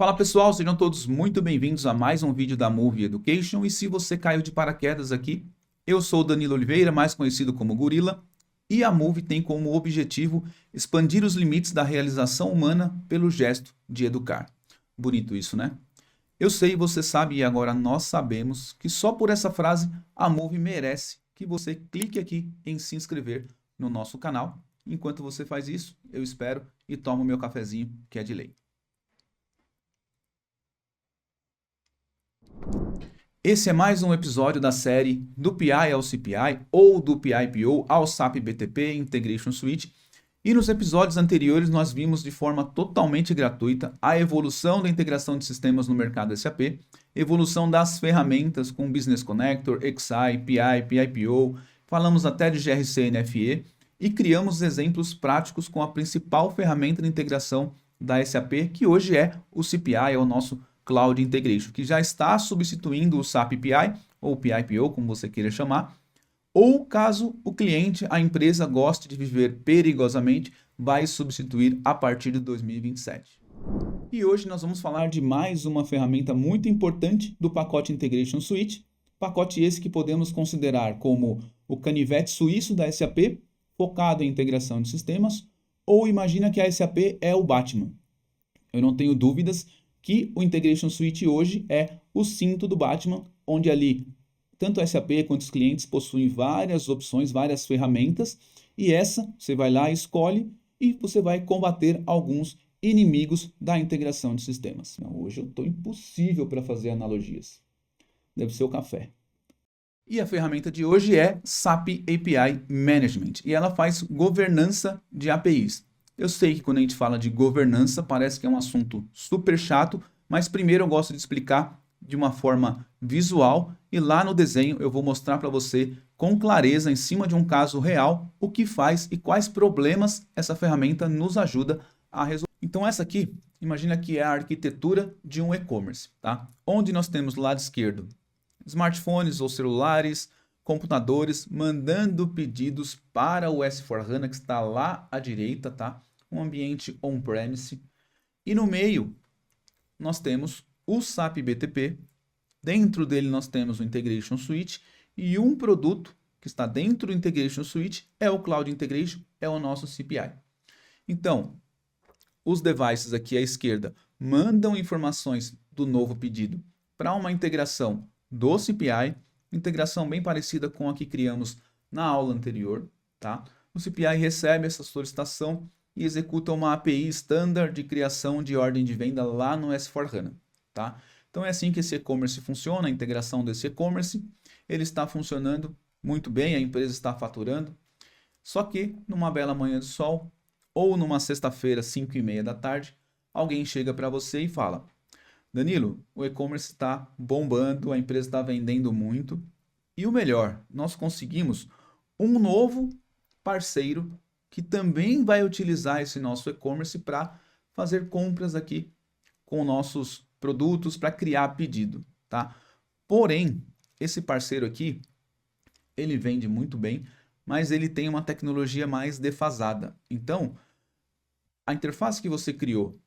Fala pessoal, sejam todos muito bem-vindos a mais um vídeo da Move Education. E se você caiu de paraquedas aqui, eu sou o Danilo Oliveira, mais conhecido como Gorila, e a Move tem como objetivo expandir os limites da realização humana pelo gesto de educar. Bonito isso, né? Eu sei, você sabe e agora nós sabemos que só por essa frase a Move merece que você clique aqui em se inscrever no nosso canal. Enquanto você faz isso, eu espero e tomo meu cafezinho, que é de lei. Esse é mais um episódio da série do PI ao CPI ou do PIPO ao SAP BTP Integration Suite. E nos episódios anteriores nós vimos de forma totalmente gratuita a evolução da integração de sistemas no mercado SAP, evolução das ferramentas com Business Connector, XI, PI, PIPO, falamos até de GRC NFE e criamos exemplos práticos com a principal ferramenta de integração da SAP, que hoje é o CPI, é o nosso Cloud Integration, que já está substituindo o SAP PI, ou PIPO, como você queira chamar, ou caso o cliente, a empresa goste de viver perigosamente, vai substituir a partir de 2027. E hoje nós vamos falar de mais uma ferramenta muito importante do pacote Integration Suite, pacote esse que podemos considerar como o canivete suíço da SAP, focado em integração de sistemas, ou imagina que a SAP é o Batman. Eu não tenho dúvidas que o Integration Suite hoje é o cinto do Batman, onde ali tanto a SAP quanto os clientes possuem várias opções, várias ferramentas, e essa você vai lá, escolhe e você vai combater alguns inimigos da integração de sistemas. Hoje eu estou impossível para fazer analogias. Deve ser o café. E a ferramenta de hoje é SAP API Management, e ela faz governança de APIs. Eu sei que quando a gente fala de governança parece que é um assunto super chato, mas primeiro eu gosto de explicar de uma forma visual e lá no desenho eu vou mostrar para você com clareza, em cima de um caso real, o que faz e quais problemas essa ferramenta nos ajuda a resolver. Então essa aqui, imagina que é a arquitetura de um e-commerce, tá? Onde nós temos do lado esquerdo smartphones ou celulares, computadores, mandando pedidos para o S/4HANA, que está lá à direita, tá? Um ambiente on-premise. E no meio, nós temos o SAP BTP. Dentro dele, nós temos o Integration Suite. E um produto que está dentro do Integration Suite é o Cloud Integration, é o nosso CPI. Então, os devices aqui à esquerda mandam informações do novo pedido para uma integração do CPI, integração bem parecida com a que criamos na aula anterior, tá? O CPI recebe essa solicitação e executa uma API standard de criação de ordem de venda lá no S/4HANA, tá? Então é assim que esse e-commerce funciona, a integração desse e-commerce, ele está funcionando muito bem, a empresa está faturando, só que numa bela manhã de sol ou numa sexta-feira, 5h30 da tarde, alguém chega para você e fala: Danilo, o e-commerce está bombando, a empresa está vendendo muito. E o melhor, nós conseguimos um novo parceiro que também vai utilizar esse nosso e-commerce para fazer compras aqui com nossos produtos, para criar pedido, tá? Porém, esse parceiro aqui, ele vende muito bem, mas ele tem uma tecnologia mais defasada. Então, a interface que você criou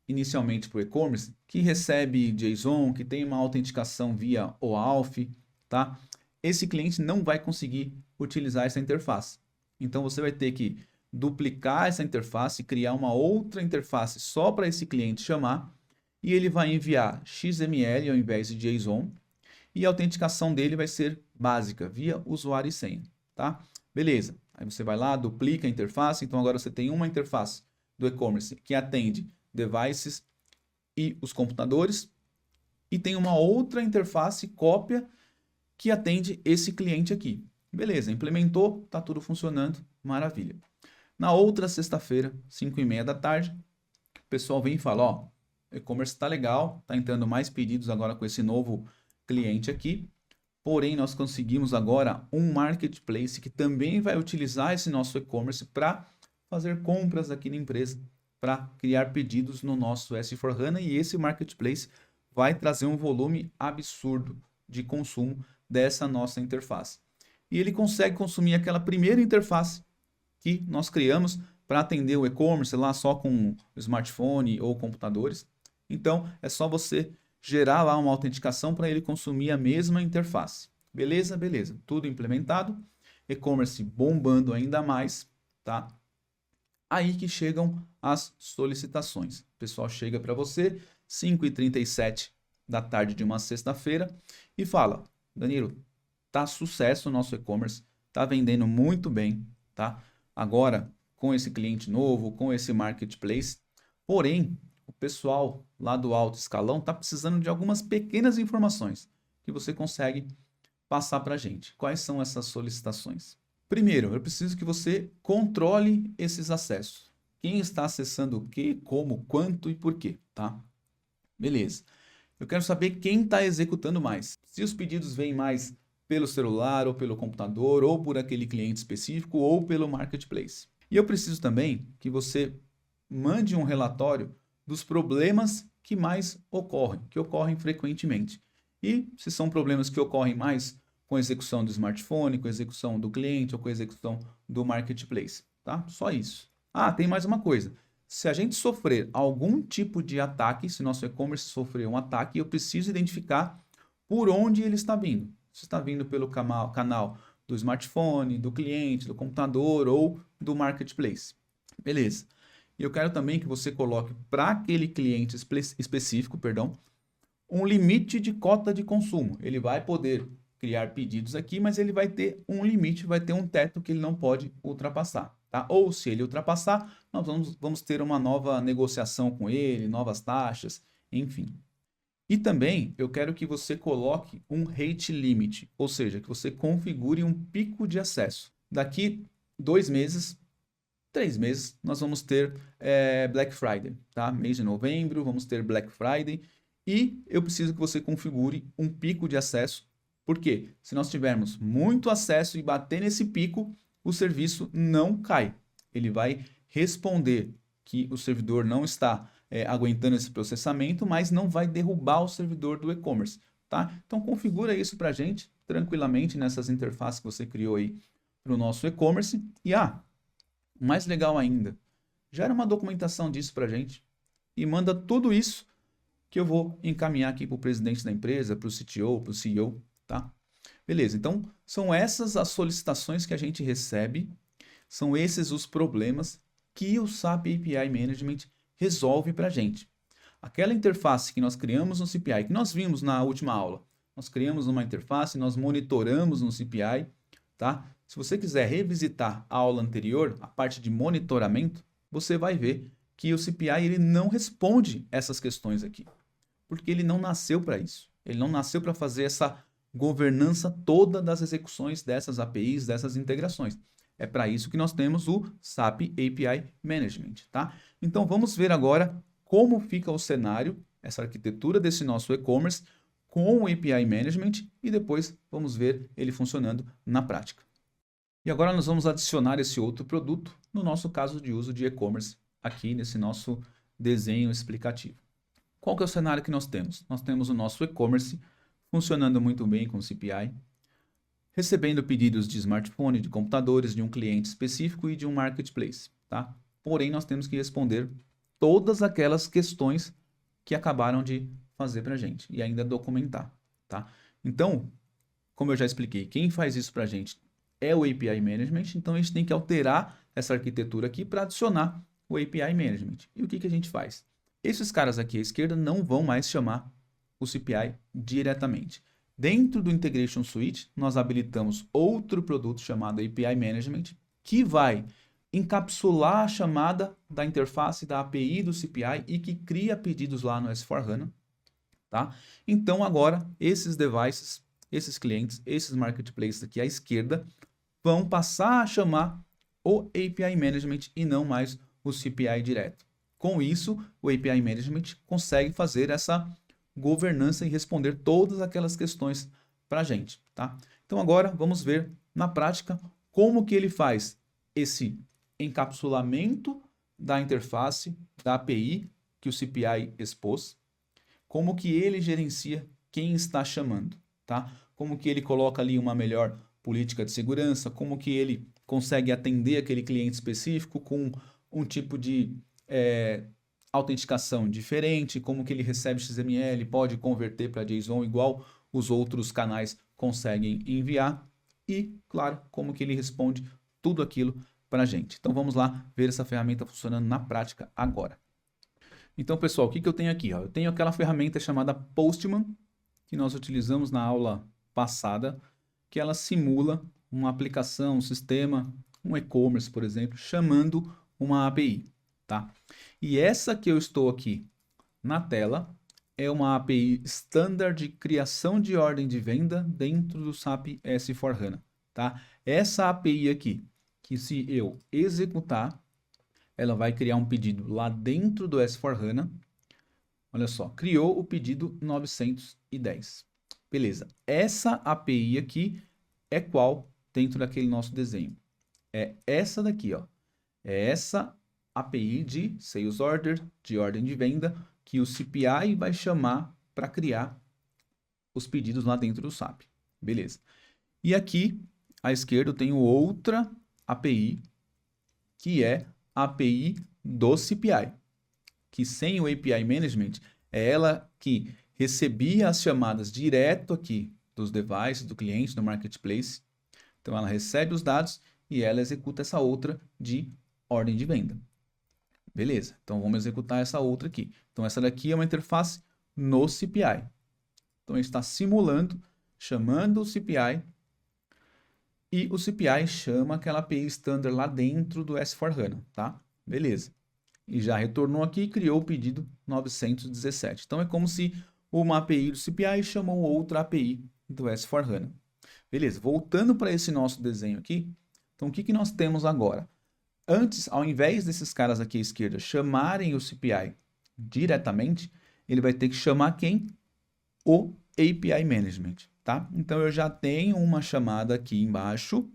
inicialmente para o e-commerce, que recebe JSON, que tem uma autenticação via OAuth, tá? Esse cliente não vai conseguir utilizar essa interface. Então você vai ter que duplicar essa interface, criar uma outra interface só para esse cliente chamar, e ele vai enviar XML ao invés de JSON, e a autenticação dele vai ser básica, via usuário e senha, tá? Beleza. Aí você vai lá, duplica a interface, então agora você tem uma interface do e-commerce que atende devices e os computadores, e tem uma outra interface cópia que atende esse cliente aqui. Beleza, implementou, está tudo funcionando, maravilha. Na outra sexta-feira, 5h30 da tarde, o pessoal vem e fala: ó, o e-commerce está legal, está entrando mais pedidos agora com esse novo cliente aqui, porém nós conseguimos agora um marketplace que também vai utilizar esse nosso e-commerce para fazer compras aqui na empresa, para criar pedidos no nosso S/4HANA, e esse marketplace vai trazer um volume absurdo de consumo dessa nossa interface. E ele consegue consumir aquela primeira interface que nós criamos para atender o e-commerce lá só com smartphone ou computadores. Então, é só você gerar lá uma autenticação para ele consumir a mesma interface. Beleza? Beleza. Tudo implementado. E-commerce bombando ainda mais, tá? Aí que chegam as solicitações. O pessoal chega para você, 5h37 da tarde de uma sexta-feira, e fala: Danilo, tá sucesso o nosso e-commerce, tá vendendo muito bem, tá? Agora, com esse cliente novo, com esse marketplace, porém, o pessoal lá do alto escalão tá precisando de algumas pequenas informações que você consegue passar para a gente. Quais são essas solicitações? Primeiro, eu preciso que você controle esses acessos. Quem está acessando o que, como, quanto e por quê, tá? Beleza. Eu quero saber quem está executando mais. Se os pedidos vêm mais pelo celular, ou pelo computador, ou por aquele cliente específico, ou pelo marketplace. E eu preciso também que você mande um relatório dos problemas que mais ocorrem, que ocorrem frequentemente. E se são problemas que ocorrem mais com a execução do smartphone, com a execução do cliente ou com a execução do marketplace, tá? Só isso. Ah, tem mais uma coisa. Se a gente sofrer algum tipo de ataque, se nosso e-commerce sofrer um ataque, eu preciso identificar por onde ele está vindo. Se está vindo pelo canal do smartphone, do cliente, do computador ou do marketplace. Beleza. E eu quero também que você coloque para aquele cliente específico, perdão, um limite de cota de consumo. Ele vai poder criar pedidos aqui, mas ele vai ter um limite, vai ter um teto que ele não pode ultrapassar, tá? Ou se ele ultrapassar, nós vamos ter uma nova negociação com ele, novas taxas, enfim. E também eu quero que você coloque um rate limit, ou seja, que você configure um pico de acesso. Daqui 2 meses, 3 meses, nós vamos ter Black Friday, tá? Mês de novembro, vamos ter Black Friday. E eu preciso que você configure um pico de acesso. Porque se nós tivermos muito acesso e bater nesse pico, o serviço não cai. Ele vai responder que o servidor não está aguentando esse processamento, mas não vai derrubar o servidor do e-commerce, tá? Então configura isso para a gente tranquilamente nessas interfaces que você criou aí para o nosso e-commerce. E mais legal ainda, gera uma documentação disso para a gente e manda tudo isso que eu vou encaminhar aqui para o presidente da empresa, para o CTO, para o CEO, tá? Beleza, então são essas as solicitações que a gente recebe, são esses os problemas que o SAP API Management resolve para a gente. Aquela interface que nós criamos no CPI, que nós vimos na última aula, nós criamos uma interface, nós monitoramos no CPI, tá? Se você quiser revisitar a aula anterior, a parte de monitoramento, você vai ver que o CPI ele não responde essas questões aqui, porque ele não nasceu para isso. Ele não nasceu para fazer essa governança toda das execuções dessas APIs, dessas integrações. É para isso que nós temos o SAP API Management, tá? Então vamos ver agora como fica o cenário, essa arquitetura desse nosso e-commerce com o API Management e depois vamos ver ele funcionando na prática. E agora nós vamos adicionar esse outro produto no nosso caso de uso de e-commerce aqui nesse nosso desenho explicativo. Qual que é o cenário que nós temos? Nós temos o nosso e-commerce funcionando muito bem com o CPI, recebendo pedidos de smartphone, de computadores, de um cliente específico e de um marketplace, tá? Porém, nós temos que responder todas aquelas questões que acabaram de fazer para a gente e ainda documentar, tá? Então, como eu já expliquei, quem faz isso para a gente é o API Management, então a gente tem que alterar essa arquitetura aqui para adicionar o API Management. E o que a gente faz? Esses caras aqui à esquerda não vão mais chamar o CPI diretamente. Dentro do Integration Suite, nós habilitamos outro produto chamado API Management, que vai encapsular a chamada da interface da API do CPI e que cria pedidos lá no S4HANA. Tá? Então agora, esses devices, esses clientes, esses marketplaces aqui à esquerda, vão passar a chamar o API Management e não mais o CPI direto. Com isso, o API Management consegue fazer essa governança e responder todas aquelas questões para a gente, tá? Então agora vamos ver na prática como que ele faz esse encapsulamento da interface da API que o CPI expôs, como que ele gerencia quem está chamando, tá? Como que ele coloca ali uma melhor política de segurança, como que ele consegue atender aquele cliente específico com um tipo de autenticação diferente, como que ele recebe XML, pode converter para JSON igual os outros canais conseguem enviar e, claro, como que ele responde tudo aquilo para a gente. Então vamos lá ver essa ferramenta funcionando na prática agora. Então, pessoal, o que eu tenho aqui? Eu tenho aquela ferramenta chamada Postman, que nós utilizamos na aula passada, que ela simula uma aplicação, um sistema, um e-commerce, por exemplo, chamando uma API, tá? E essa que eu estou aqui na tela é uma API standard de criação de ordem de venda dentro do SAP S/4HANA, tá? Essa API aqui, que se eu executar, ela vai criar um pedido lá dentro do S/4HANA. Olha só, criou o pedido 910. Beleza. Essa API aqui é qual dentro daquele nosso desenho? É essa daqui, ó. É essa API de Sales Order, de ordem de venda, que o CPI vai chamar para criar os pedidos lá dentro do SAP. Beleza. E aqui, à esquerda, eu tenho outra API, que é a API do CPI, que sem o API Management, é ela que recebia as chamadas direto aqui dos devices do cliente no Marketplace. Então, ela recebe os dados e ela executa essa outra de ordem de venda. Beleza, então vamos executar essa outra aqui. Então, essa daqui é uma interface no CPI. Então, a gente está simulando, chamando o CPI, e o CPI chama aquela API standard lá dentro do S/4HANA, tá? Beleza. E já retornou aqui e criou o pedido 917. Então, é como se uma API do CPI chamou outra API do S/4HANA. Beleza, voltando para esse nosso desenho aqui, então o que nós temos agora? Antes, ao invés desses caras aqui à esquerda chamarem o CPI diretamente, ele vai ter que chamar quem? O API Management, tá? Então, eu já tenho uma chamada aqui embaixo,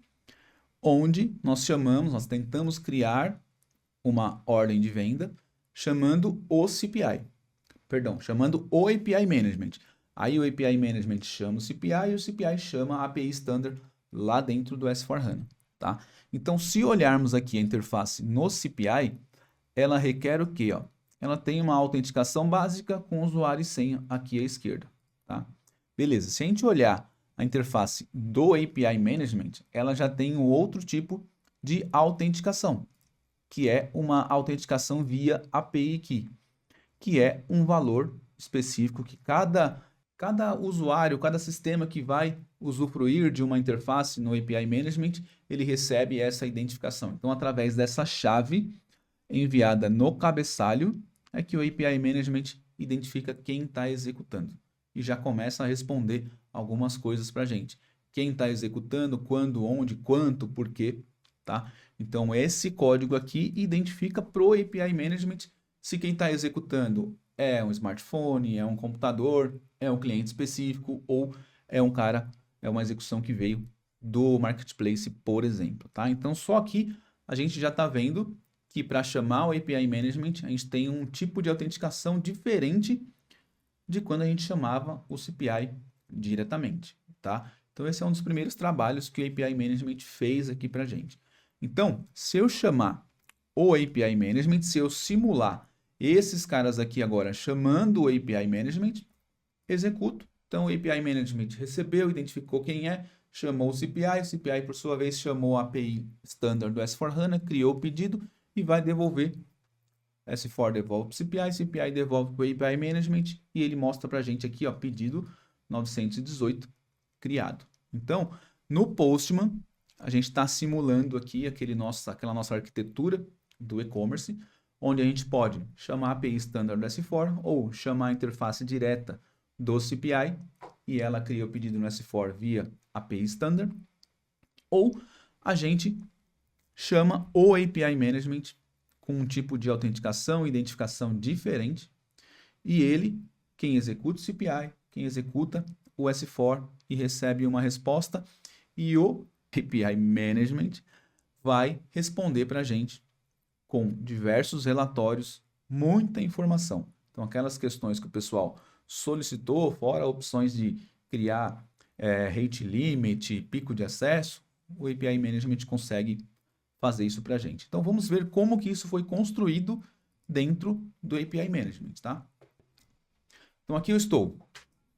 onde nós tentamos criar uma ordem de venda, chamando o CPI. Perdão, chamando o API Management. Aí o API Management chama o CPI e o CPI chama a API Standard lá dentro do S/4HANA, tá? Então, se olharmos aqui a interface no CPI, ela requer o quê? Ó? Ela tem uma autenticação básica com usuário e senha aqui à esquerda, tá? Beleza, se a gente olhar a interface do API Management, ela já tem um outro tipo de autenticação, que é uma autenticação via API Key, que é um valor específico que cada usuário, cada sistema que vai usufruir de uma interface no API Management, ele recebe essa identificação. Então, através dessa chave enviada no cabeçalho, é que o API Management identifica quem está executando e já começa a responder algumas coisas para a gente. Quem está executando, quando, onde, quanto, por quê, tá? Então, esse código aqui identifica para o API Management se quem está executando é um smartphone, é um computador, é um cliente específico ou é um cara, é uma execução que veio do Marketplace, por exemplo, tá? Então, só aqui a gente já está vendo que para chamar o API Management, a gente tem um tipo de autenticação diferente de quando a gente chamava o CPI diretamente, tá? Então, esse é um dos primeiros trabalhos que o API Management fez aqui para a gente. Então, se eu chamar o API Management, se eu simular esses caras aqui agora chamando o API Management, executo. Então, o API Management recebeu, identificou quem é, chamou o CPI por sua vez chamou a API Standard do S/4HANA, criou o pedido e vai devolver. S4 devolve para o CPI devolve para o API Management e ele mostra para a gente aqui, ó, pedido 918 criado. Então, no Postman, a gente está simulando aqui aquela nossa arquitetura do e-commerce, onde a gente pode chamar a API Standard do S4 ou chamar a interface direta do CPI e ela cria o pedido no S4 via API Standard, ou a gente chama o API Management com um tipo de autenticação e identificação diferente e ele, quem executa o CPI, quem executa o S4 e recebe uma resposta e o API Management vai responder para a gente com diversos relatórios, muita informação. Então, aquelas questões que o pessoal solicitou, fora opções de criar rate limit, pico de acesso, o API Management consegue fazer isso para a gente. Então, vamos ver como que isso foi construído dentro do API Management, tá? Então aqui eu estou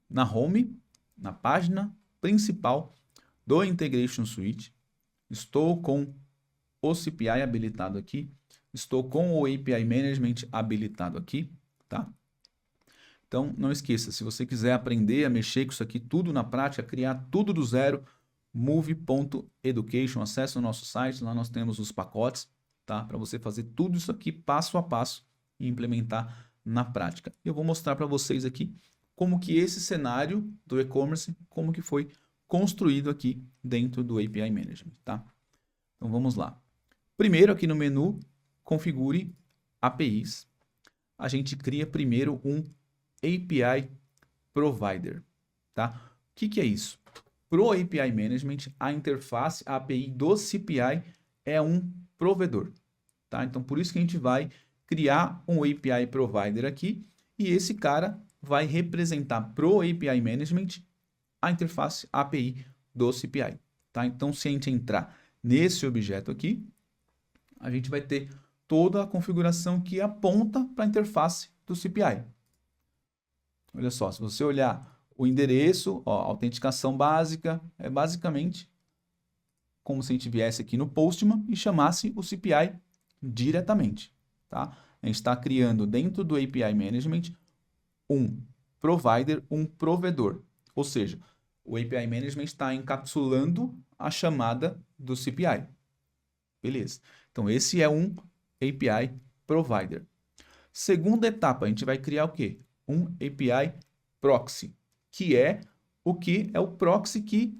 na home, na página principal do Integration Suite, estou com o CPI habilitado aqui, estou com o API Management habilitado aqui, tá? Então não esqueça, se você quiser aprender a mexer com isso aqui tudo na prática, criar tudo do zero, move.education, acesse o nosso site, lá nós temos os pacotes, tá? Para você fazer tudo isso aqui passo a passo e implementar na prática. Eu vou mostrar para vocês aqui como que esse cenário do e-commerce, como que foi construído aqui dentro do API Management, tá? Então vamos lá. Primeiro aqui no menu, configure APIs. A gente cria primeiro um API Provider, tá? O que é isso? Para o API Management, a interface, a API do CPI é um provedor, tá? Então, por isso que a gente vai criar um API Provider aqui e esse cara vai representar para o API Management a interface API do CPI, tá? Então, se a gente entrar nesse objeto aqui, a gente vai ter toda a configuração que aponta para a interface do CPI. Olha só, se você olhar o endereço, ó, autenticação básica, é basicamente como se a gente viesse aqui no Postman e chamasse o CPI diretamente, tá? A gente está criando dentro do API Management um provider, um provedor, ou seja, o API Management está encapsulando a chamada do CPI. Beleza. Então, esse é um API Provider. Segunda etapa, a gente vai criar o quê? Um API Proxy, que é o que? É o proxy que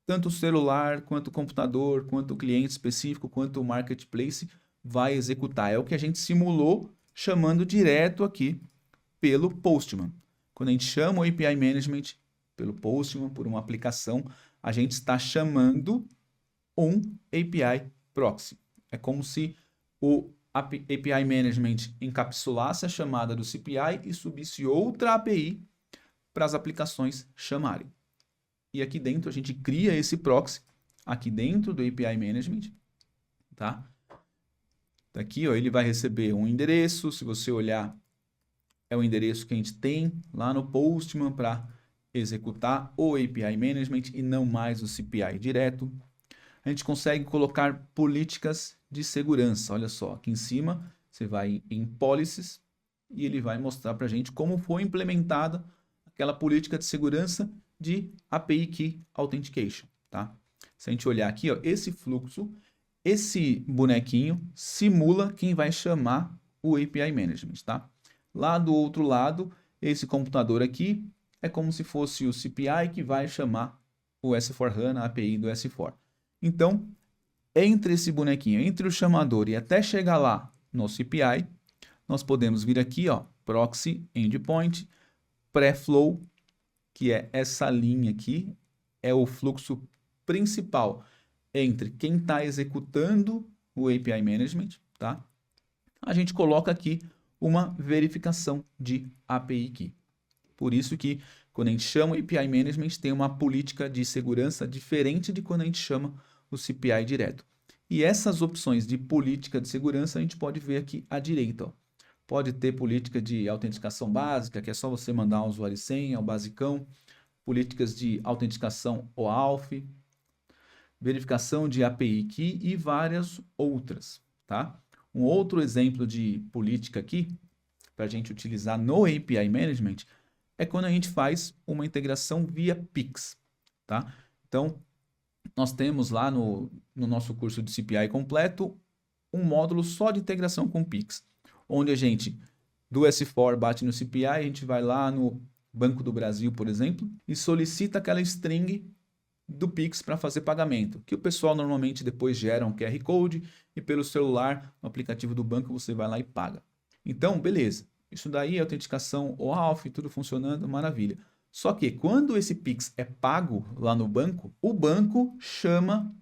tanto o celular, quanto o computador, quanto o cliente específico, quanto o marketplace vai executar. É o que a gente simulou chamando direto aqui pelo Postman. Quando a gente chama o API Management pelo Postman, por uma aplicação, a gente está chamando um API Proxy. É como se o API Management encapsulasse a chamada do CPI e subisse outra API para as aplicações chamarem. E aqui dentro a gente cria esse proxy, aqui dentro do API Management, tá? Daqui, ó, ele vai receber um endereço, se você olhar, é o endereço que a gente tem lá no Postman para executar o API Management e não mais o CPI direto. A gente consegue colocar políticas de segurança. Olha só, aqui em cima você vai em Policies e ele vai mostrar para a gente como foi implementada aquela política de segurança de API Key Authentication, tá? Se a gente olhar aqui, ó, esse fluxo, esse bonequinho simula quem vai chamar o API Management, tá? Lá do outro lado, esse computador aqui é como se fosse o CPI que vai chamar o S4HANA, a API do S4. Então, entre esse bonequinho, entre o chamador e até chegar lá no CPI, nós podemos vir aqui, ó, Proxy Endpoint, Preflow, que é essa linha aqui, é o fluxo principal entre quem está executando o API Management, tá? A gente coloca aqui uma verificação de API Key. Por isso que quando a gente chama o API Management, tem uma política de segurança diferente de quando a gente chama o CPI direto. E essas opções de política de segurança a gente pode ver aqui à direita, ó. Pode ter política de autenticação básica, que é só você mandar um usuário e senha, o basicão. Políticas de autenticação OAuth, verificação de API Key e várias outras, tá? Um outro exemplo de política aqui, para a gente utilizar no API Management, é quando a gente faz uma integração via Pix, tá? Então, nós temos lá no nosso curso de CPI completo um módulo só de integração com Pix, onde a gente, do S4 bate no CPI, a gente vai lá no Banco do Brasil, por exemplo, e solicita aquela string do Pix para fazer pagamento, que o pessoal normalmente depois gera um QR Code e pelo celular, no aplicativo do banco, você vai lá e paga. Então, beleza. Isso daí é autenticação OAuth, tudo funcionando, maravilha. Só que quando esse Pix é pago lá no banco, o banco chama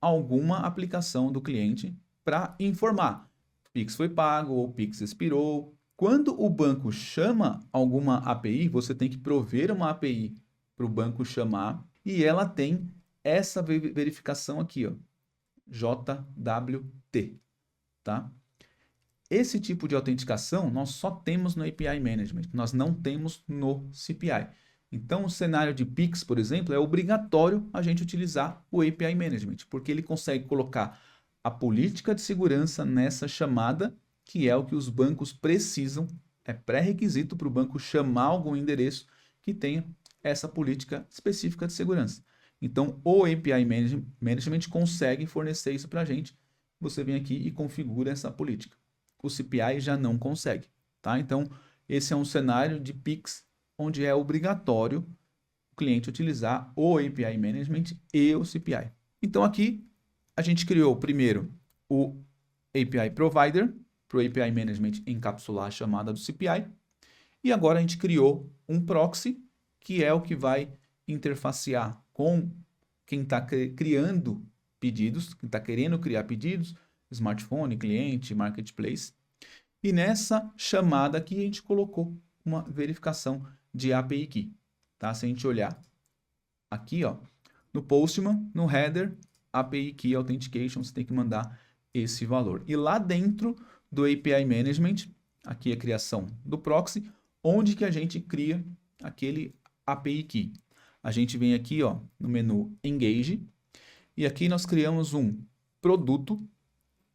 alguma aplicação do cliente para informar. Pix foi pago ou Pix expirou. Quando o banco chama alguma API, você tem que prover uma API para o banco chamar e ela tem essa verificação aqui, ó, JWT, tá? Esse tipo de autenticação nós só temos no API Management, nós não temos no CPI. Então, o cenário de Pix, por exemplo, é obrigatório a gente utilizar o API Management, porque ele consegue colocar a política de segurança nessa chamada, que é o que os bancos precisam, é pré-requisito para o banco chamar algum endereço que tenha essa política específica de segurança. Então, o API Management consegue fornecer isso para a gente. Você vem aqui e configura essa política. O CPI já não consegue, tá? Então, esse é um cenário de Pix onde é obrigatório o cliente utilizar o API Management e o CPI. Então, aqui a gente criou primeiro o API Provider para o API Management encapsular a chamada do CPI. E agora a gente criou um proxy, que é o que vai interfacear com quem está criando pedidos, quem está querendo criar pedidos, smartphone, cliente, marketplace. E nessa chamada aqui a gente colocou uma verificação de API Key. Tá? Se a gente olhar aqui, ó, no Postman, no header, API Key Authentication, você tem que mandar esse valor. E lá dentro do API Management, aqui a criação do proxy, onde que a gente cria aquele API Key. A gente vem aqui, ó, no menu Engage, e aqui nós criamos um produto. O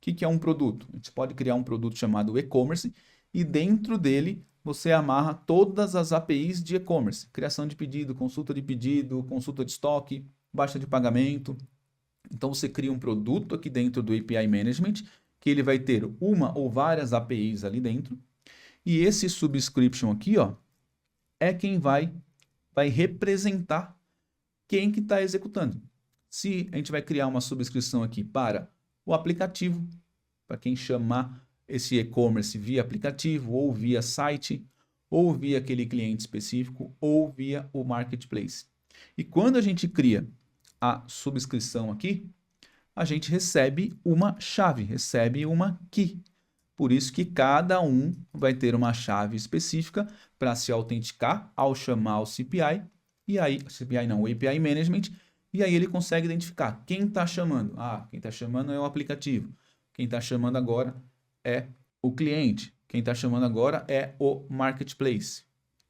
que é um produto? A gente pode criar um produto chamado e-commerce, e dentro dele você amarra todas as APIs de e-commerce. Criação de pedido, consulta de estoque, baixa de pagamento. Então você cria um produto aqui dentro do API Management, que ele vai ter uma ou várias APIs ali dentro. E esse subscription aqui, ó, é quem vai representar quem que está executando. Se a gente vai criar uma subscrição aqui para o aplicativo, para quem chamar esse e-commerce via aplicativo, ou via site, ou via aquele cliente específico, ou via o marketplace. E quando a gente cria a subscrição aqui, a gente recebe uma chave, recebe uma key. Por isso que cada um vai ter uma chave específica para se autenticar ao chamar o CPI, e aí, CPI não, o API Management, e aí ele consegue identificar quem está chamando. Ah, quem está chamando é o aplicativo. Quem está chamando agora é o cliente. Quem está chamando agora é o marketplace.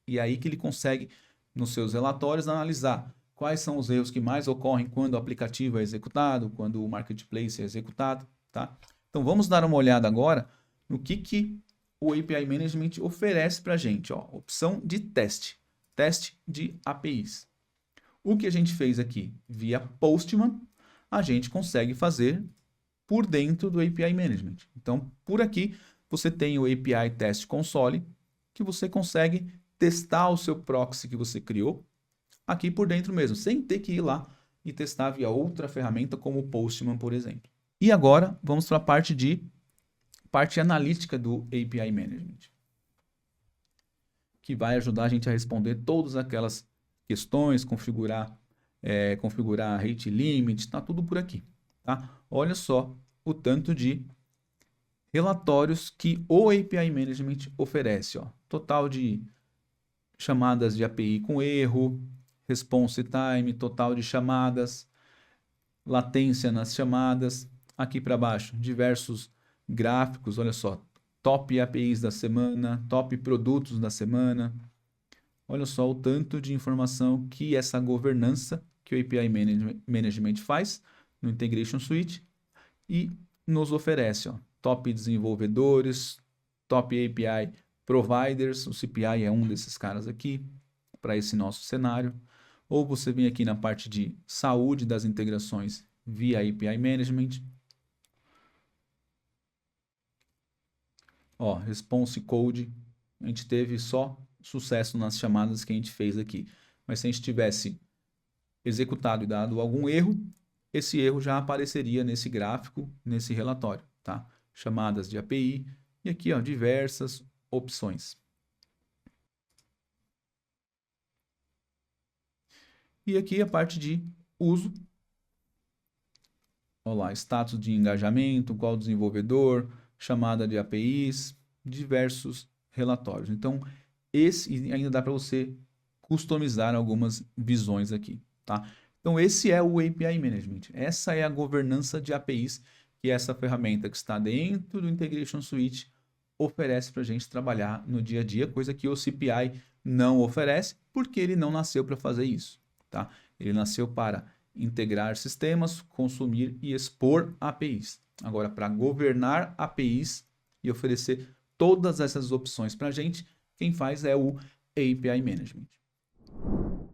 E aí que ele consegue, nos seus relatórios, analisar quais são os erros que mais ocorrem quando o aplicativo é executado, quando o marketplace é executado, tá? Então vamos dar uma olhada agora no que o API Management oferece para a gente, ó. Opção de teste de APIs. O que a gente fez aqui via Postman, a gente consegue fazer por dentro do API Management. Então, por aqui, você tem o API Test Console, que você consegue testar o seu proxy que você criou aqui por dentro mesmo, sem ter que ir lá e testar via outra ferramenta como o Postman, por exemplo. E agora, vamos para a parte analítica do API Management, que vai ajudar a gente a responder todas aquelas questões, configurar rate limit, está tudo por aqui. Tá? Olha só o tanto de relatórios que o API Management oferece. Ó. Total de chamadas de API com erro, response time, total de chamadas, latência nas chamadas. Aqui para baixo, diversos gráficos, olha só, top APIs da semana, top produtos da semana. Olha só o tanto de informação que essa governança que o API Management faz no Integration Suite e nos oferece. Ó, top desenvolvedores, top API providers, o CPI é um desses caras aqui, para esse nosso cenário. Ou você vem aqui na parte de saúde das integrações via API Management. Ó, response code, a gente teve só sucesso nas chamadas que a gente fez aqui. Mas se a gente tivesse executado e dado algum erro, esse erro já apareceria nesse gráfico, nesse relatório, tá? Chamadas de API e aqui, ó, diversas opções. E aqui a parte de uso. Olha lá, status de engajamento, qual desenvolvedor, chamada de APIs, diversos relatórios. Então, esse ainda dá para você customizar algumas visões aqui, tá? Então, esse é o API Management. Essa é a governança de APIs, que é essa ferramenta que está dentro do Integration Suite oferece para a gente trabalhar no dia a dia, coisa que o CPI não oferece, porque ele não nasceu para fazer isso, tá? Ele nasceu para integrar sistemas, consumir e expor APIs. Agora, para governar APIs e oferecer todas essas opções para a gente, quem faz é o API Management.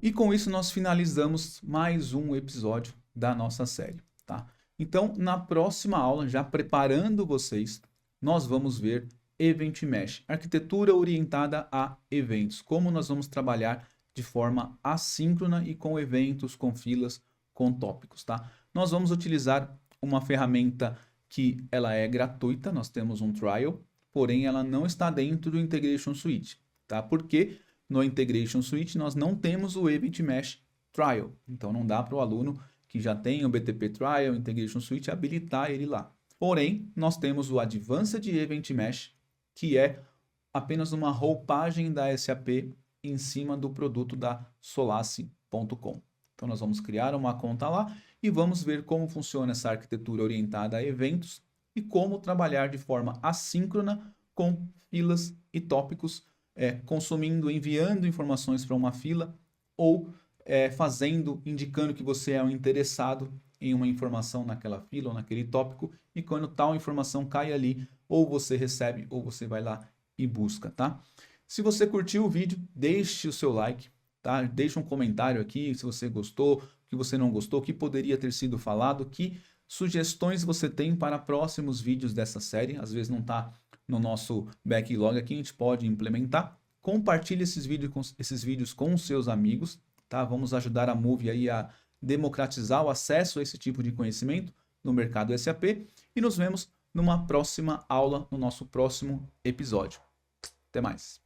E com isso nós finalizamos mais um episódio da nossa série, tá? Então, na próxima aula, já preparando vocês, nós vamos ver Event Mesh, arquitetura orientada a eventos, como nós vamos trabalhar de forma assíncrona e com eventos, com filas, com tópicos, tá? Nós vamos utilizar uma ferramenta que ela é gratuita, nós temos um trial, porém ela não está dentro do Integration Suite, tá? Porque no Integration Suite nós não temos o Event Mesh Trial, então não dá para o aluno que já tem o BTP Trial, Integration Suite, habilitar ele lá. Porém, nós temos o Advanced Event Mesh, que é apenas uma roupagem da SAP em cima do produto da Solace.com. Então nós vamos criar uma conta lá e vamos ver como funciona essa arquitetura orientada a eventos e como trabalhar de forma assíncrona com filas e tópicos, consumindo, enviando informações para uma fila ou indicando que você é um interessado em uma informação naquela fila ou naquele tópico e quando tal informação cai ali, ou você recebe ou você vai lá e busca, tá? Se você curtiu o vídeo, deixe o seu like, tá? Deixe um comentário aqui se você gostou, o que você não gostou, o que poderia ter sido falado, que sugestões você tem para próximos vídeos dessa série. Às vezes não está no nosso backlog aqui, a gente pode implementar. Compartilhe esses vídeos com os seus amigos, tá? Vamos ajudar a Moove aí a democratizar o acesso a esse tipo de conhecimento no mercado SAP e nos vemos numa próxima aula, no nosso próximo episódio. Até mais!